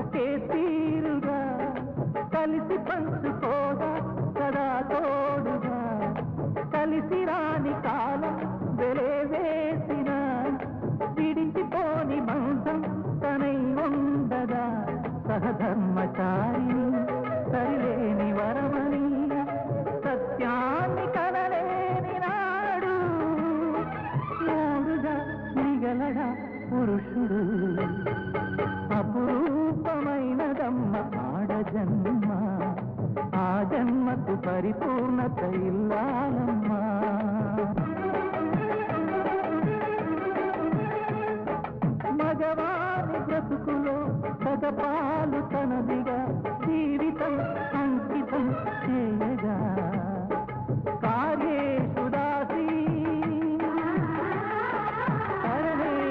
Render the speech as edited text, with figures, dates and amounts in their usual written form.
ఒకే తీరుగా కలిసి పంచుకోగా సదా తోడుగా కలిసి రాని కాలం వెలేవేసిన విడిచిపోని బంధం తనై ఉండగా సహధర్మచారి సరిలేని వరమని సత్యాన్ని కలలేని నాడు మూడుగా మిగలడా పురుషుడు అపురూపమైనదమ్మ ఆడజన్మ ఆ జన్మకు పరిపూర్ణత ఇల్లాలమ్మా మగవారి బ్రతుకులో సగపాలు తనదిగా జీవితం